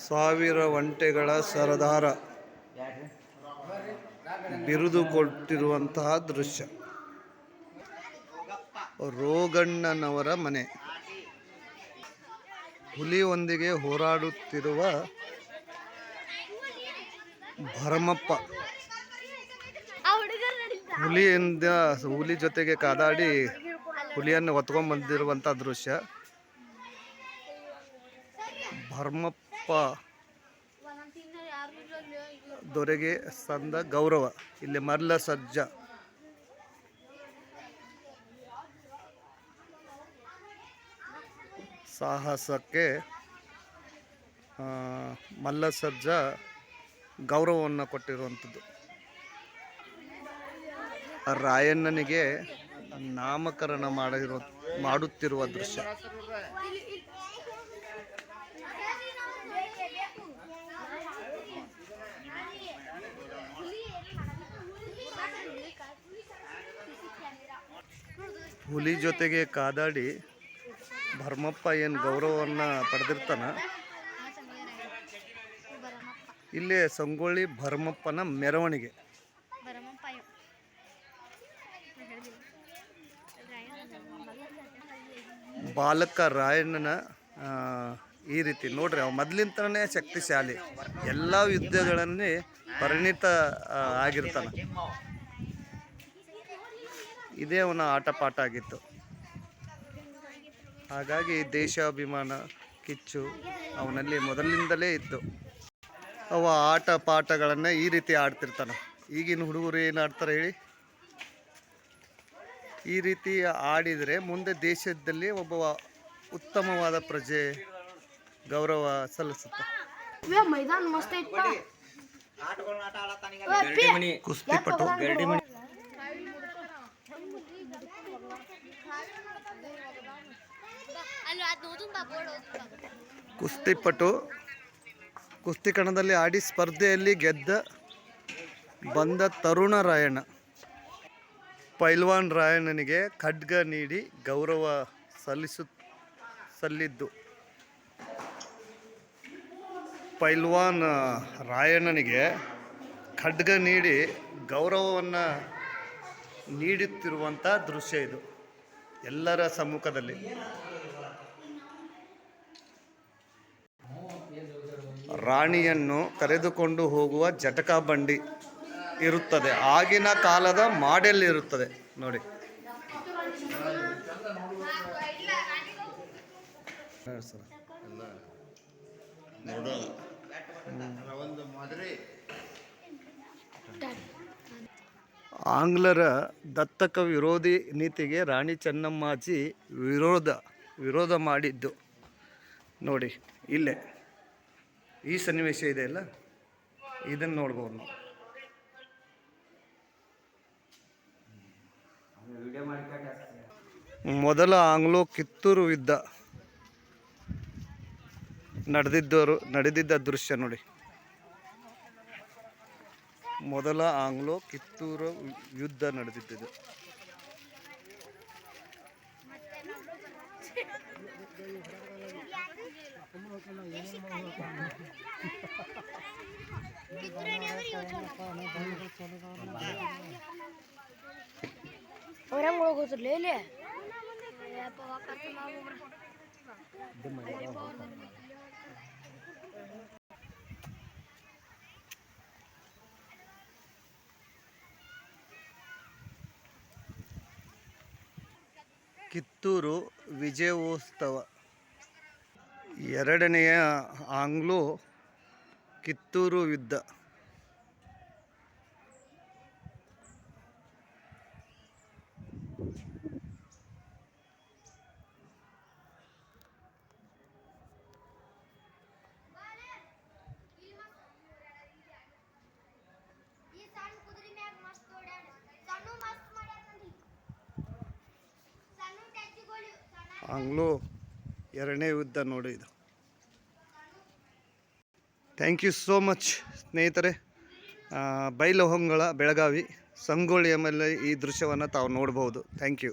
ಸಾವಿರ ಒಂಟೆಗಳ ಸರದಾರ ಬಿರುದು ಕೊಟ್ಟಿರುವಂತಹ ದೃಶ್ಯ. ರೋಗಣ್ಣನವರ ಮನೆ. ಹುಲಿಯೊಂದಿಗೆ ಹೋರಾಡುತ್ತಿರುವ ಭರಮಪ್ಪ. ಹುಲಿ ಜೊತೆಗೆ ಕಾದಾಡಿ ಹುಲಿಯನ್ನು ಹೊತ್ಕೊಂಡ್ ಬಂದಿರುವಂಥ ದೃಶ್ಯ. ಭರಮಪ್ಪ ದೊರೆಗೆ ಸಂದ ಗೌರವ. ಇಲ್ಲಿ ಮಲ್ಲ ಸಜ್ಜ. ಸಾಹಸಕ್ಕೆ ಮಲ್ಲ ಸಜ್ಜ ಗೌರವವನ್ನು ಕೊಟ್ಟಿರುವಂಥದ್ದು. ರಾಯಣ್ಣನಿಗೆ ನಾಮಕರಣ ಮಾಡುತ್ತಿರುವ ದೃಶ್ಯ. ಹುಲಿ ಜೊತೆಗೆ ಕಾದಾಡಿ ಭರಮಪ್ಪ ಏನು ಗೌರವವನ್ನು ಪಡೆದಿರ್ತಾನ. ಇಲ್ಲೇ ಸಂಗೊಳ್ಳಿ ಭರಮಪ್ಪನ ಮೆರವಣಿಗೆ. ಬಾಲಕ ರಾಯಣ್ಣನ ಈ ರೀತಿ ನೋಡ್ರಿ, ಅವ ಮೊದಲಿಂದನೇ ಶಕ್ತಿಶಾಲಿ, ಎಲ್ಲ ಯುದ್ಧಗಳನ್ನೇ ಪರಿಣಿತ ಆಗಿರ್ತಾನ. ಇದೇ ಅವನ ಆಟ ಪಾಠ ಆಗಿತ್ತು. ಹಾಗಾಗಿ ದೇಶಾಭಿಮಾನ ಕಿಚ್ಚು ಅವನಲ್ಲಿ ಮೊದಲಿನಿಂದಲೇ ಇತ್ತು. ಅವ ಆಟ ಪಾಠಗಳನ್ನು ಈ ರೀತಿ ಆಡ್ತಿರ್ತಾನ. ಈಗಿನ ಹುಡುಗರು ಏನು ಆಡ್ತಾರೆ ಹೇಳಿ? ಈ ರೀತಿ ಆಡಿದರೆ ಮುಂದೆ ದೇಶದಲ್ಲಿ ಒಬ್ಬ ಉತ್ತಮವಾದ ಪ್ರಜೆ ಗೌರವ ಸಲ್ಲಿಸುತ್ತೆ. ಕುಸ್ತಿಪಟು. ಕುಸ್ತಿಪಟು ಕುಸ್ತಿ ಕಣದಲ್ಲಿ ಆಡಿ ಸ್ಪರ್ಧೆಯಲ್ಲಿ ಗೆದ್ದ ಬಂದ ತರುಣ ರಾಯಣ್ಣ. ಪೈಲ್ವಾನ್ ರಾಯಣ್ಣನಿಗೆ ಖಡ್ಗ ನೀಡಿ ಗೌರವ ಸಲ್ಲಿದ್ದು. ಪೈಲ್ವಾನ್ ರಾಯಣ್ಣನಿಗೆ ಖಡ್ಗ ನೀಡಿ ಗೌರವವನ್ನು ನೀಡುತ್ತಿರುವಂಥ ದೃಶ್ಯ ಇದು, ಎಲ್ಲರ ಸಮ್ಮುಖದಲ್ಲಿ. ರಾಣಿಯನ್ನು ಕರೆದುಕೊಂಡು ಹೋಗುವ ಜಟಕ ಬಂಡಿ ಇರುತ್ತದೆ. ಆಗಿನ ಕಾಲದ ಮಾಡೆಲ್ ಇರುತ್ತದೆ ನೋಡಿ. ಆಂಗ್ಲರ ದತ್ತಕ ವಿರೋಧಿ ನೀತಿಗೆ ರಾಣಿ ಚೆನ್ನಮ್ಮಾಜಿ ವಿರೋಧ ಮಾಡಿದ್ದು ನೋಡಿ. ಇಲ್ಲೇ ಈ ಸನ್ನಿವೇಶ ಇದೆ ಅಲ್ಲ, ಇದನ್ನು ನೋಡ್ಬೋದು ನಾವು. ಮೊದಲ ಆಂಗ್ಲೋ ಕಿತ್ತೂರು ಯುದ್ಧ ನಡೆದಿದ್ದ ದೃಶ್ಯ ನೋಡಿ. ಮೊದಲ ಆಂಗ್ಲೋ ಕಿತ್ತೂರು ಯುದ್ಧ ನಡೆದಿದ್ದು. ಕಿತ್ತೂರು ವಿಜಯೋತ್ಸವ. ಎರಡನೆಯ ಆಂಗ್ಲೋ ಕಿತ್ತೂರು ಯುದ್ಧ. ಆಂಗ್ಲೋ ಎರಡನೇ ಯುದ್ಧ ನೋಡಿ ಇದು. ಥ್ಯಾಂಕ್ ಯು ಸೋ ಮಚ್ ಸ್ನೇಹಿತರೆ. ಬೈಲಹೊಂಗಲ ಬೆಳಗಾವಿ ಸಂಗೊಳ್ಳಿಯ ಮೇಲೆ ಈ ದೃಶ್ಯವನ್ನು ತಾವು ನೋಡ್ಬೋದು. Thank you.